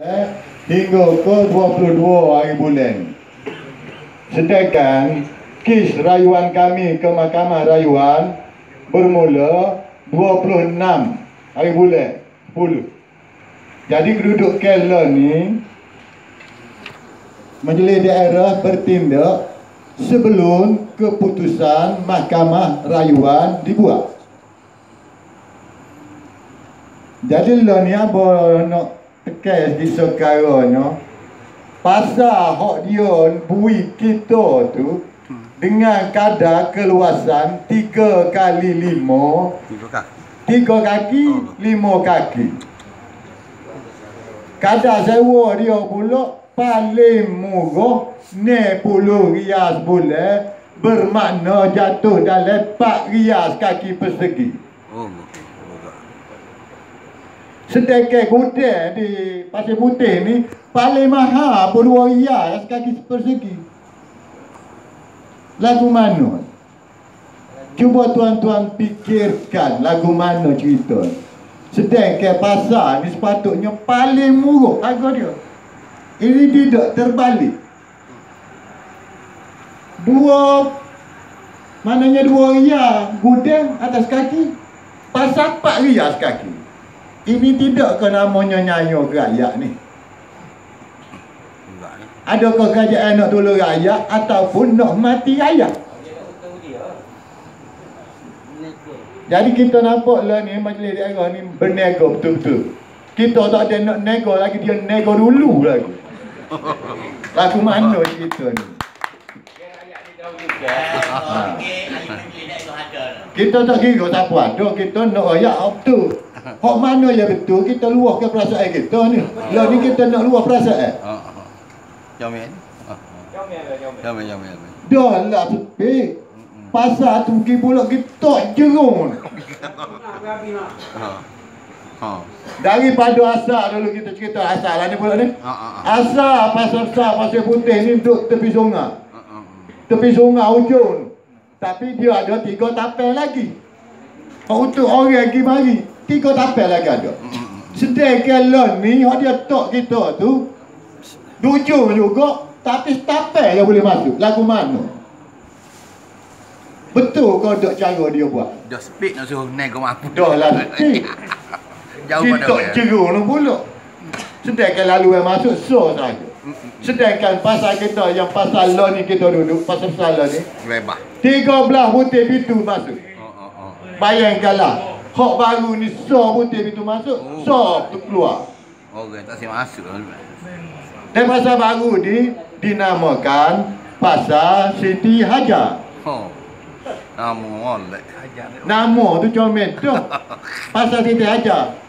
hingga ke 22 hari bulan. Sedangkan kes rayuan kami ke Mahkamah Rayuan bermula 26 hari bulan 10. Jadi penduduk KL ni Majlis Daerah bertindak sebelum keputusan Mahkamah Rayuan dibuat. Jadi lah ni apa nak tekan di sekarangnya pasal hak dia bui kita tu dengan kadar keluasan 3 kali 5 3 kaki 5 kaki. Kadar sewa dia pula paling murah 60 rias bulan, bermakna jatuh dalam 4 rias kaki persegi. Sedangkan gudang di Pasir Putih ni paling mahal pun 2 rias kaki persegi. Lagu mana? Cuba tuan-tuan fikirkan lagu mana cerita. Sedangkan pasar ni sepatutnya paling murah harga dia. Ini tidak terbalik. Maknanya 2 rias gudang atas kaki, pasar 4 rias kaki. Ini tidak ke namanya nyanyo rakyat ni? Adakah kerajaan nak tolong rakyat ataupun nak mati rakyat? Jadi kita nampak lah ni Majlis Daerah ni berniaga betul-betul. Kita tak ada nak nego lagi, dia nego dulu lagi. Lagu mana kita ni? Kita tak kira siapa ada, kita nak rakyat betul. Hak mana yang betul, kita luahkan perasaan kita ni. Lah ni kita nak luah perasaan. Jamin. Dah lah sepi. Pasal tu pergi pula kita jerung. Daripada asal dulu kita cerita asal lah ni pula ni. Asal pasal besar Pasir Putih ni duduk tepi sungai. Tepi sungai ujung. Tapi dia ada 3 tapel lagi. Untuk orang pergi mari 3 tapel lagi ada. Sedangkan lah ni hak dia tok kita tu ujung juga, tapi tapel yang boleh masuk. Lagu mana? Betul kau dok cara dia buat? Dah speed nak suruh nego mampu. Dah lah speed. Jauh pada dia jerung tu pula. Sedangkan lalu yang masuk so saja. Sedangkan pasal kita yang pasal law ni kita duduk, pasal salah ni bebas. 13 butir pintu masuk. Bayangkanlah, hak baru ni so butir pintu masuk, so tu keluar. Orang tak siap masuk. Dan pasal baru ni dinamakan Pasar Siti Hajar. Nama molek Hajar. Nama tu comel tu. Pasar Siti Hajar.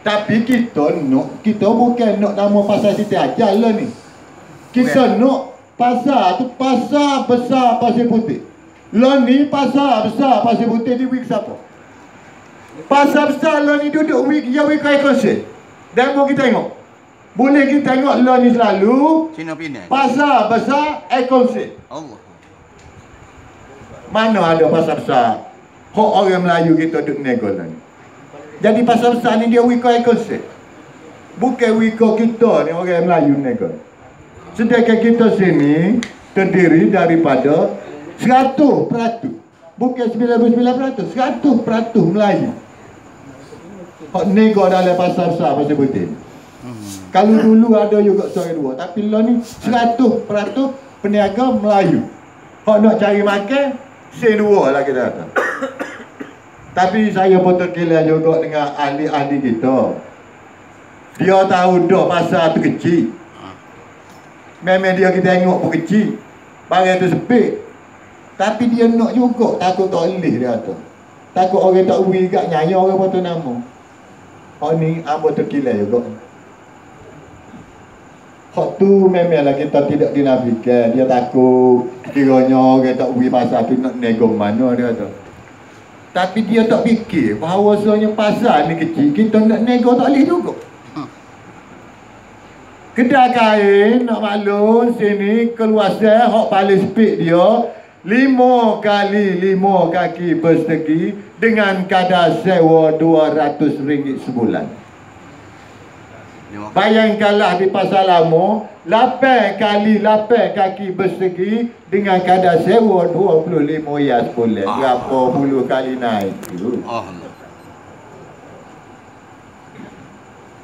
Tapi kita bukan nak nama Pasar Siti Hajar lah ni. Kita nak pasar tu pasar besar Pasir Putih. Lah ni pasar besar Pasir Putih di week siapa? Pasar besar lah ni duduk week konsert. Dan mau kita tengok. Boleh kita tengok lah ni selalu Cina Penang. pasar besar konsert. Allah. Mana ada pasar besar hak orang Melayu kita duduk nego lah ni. Jadi pasar besar ni dia wiko konsert. Bukan wiko kita ni orang Melayu nego. Sedangkan kita sini terdiri daripada 100%. Bukan 99%, 100% Melayu. Hak nego dalam pasar besar Pasir Putih. Kalau dulu ada juga seorang dua, tapi lah ni 100% peniaga Melayu. Hak nak cari makan, sen dua lah kita kata. Tapi saya pun terkilan juga dengan ahli-ahli kita. Dia tahu dah pasar tu kecil. Memang dia kita tengok pun kecil. Barang tu sepik. Tapi dia nak juga, takut tak boleh dia kata. Takut orang tak ui kat nyanyi orang pun tu nama. Hak ni apa terkilan juga. Hak tu memanglah kita tidak dinafikan. Dia takut kiranya orang tak pergi pasar tu nak nego mana dia kata. Tapi dia tak fikir bahawasanya pasar ni kecil, kita nak nego tak boleh juga. Kedai kain nak maklum sini keluasan hak paling speed dia 5 kali 5 kaki persegi dengan kadar sewa RM200 sebulan. Bayangkanlah di pasar lama 8 kali 8 kaki bersegi dengan kadar sewa 25 ya sebulan. Berapa puluh kali naik tu.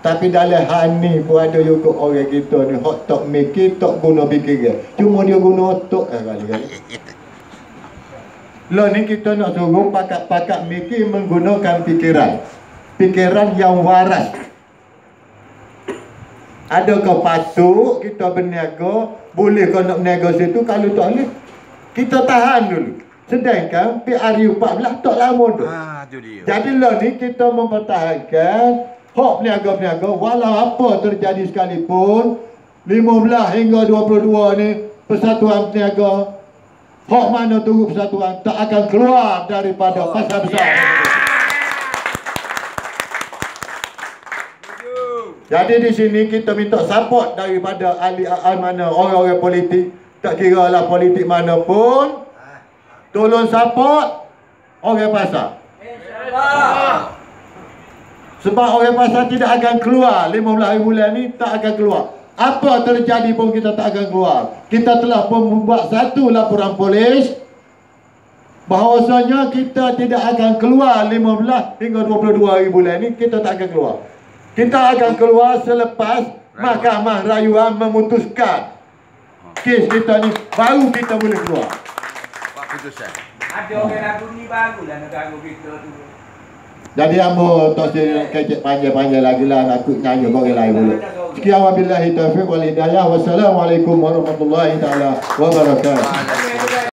Tapi dalam hani pun ada juga orang kita ni hok tak mikir, tak guna fikiran. Cuma dia guna otak kali-kali. Lah ni kita nak suruh pakat-pakat mikir menggunakan fikiran. Fikiran yang waras. Adakah patut kita berniaga? Boleh kau nak berniaga situ? Kalau tak boleh, kita tahan dulu. Sedangkan PRU14 tak lama tu. Jadi lah ni kita mempertahankan hak peniaga-peniaga walau apa terjadi sekalipun 15 hingga 22 ni persatuan peniaga hak mana turut persatuan tak akan keluar daripada pasar besar. Jadi di sini kita minta support daripada ahli mana orang-orang politik, tak kira lah politik mana pun, tolong support orang pasar. Sebab orang pasar tidak akan keluar 15 bulan ni, tak akan keluar. Apa terjadi pun kita tak akan keluar. Kita telah pun membuat satu laporan polis bahawasanya kita tidak akan keluar 15 hingga 22 bulan ni, kita tak akan keluar. Kita akan keluar selepas Mahkamah Rayuan memutuskan kes kita ni, baru kita boleh keluar. Ada orang lagu ni barulah negara kita tu. Jadi ambo tak kecek panjang-panjang lagi lah, nak nyanyi orang lain dulu. Sekian wabillahi taufiq wal hidayah. Wassalamualaikum warahmatullahi taala wabarakatuh.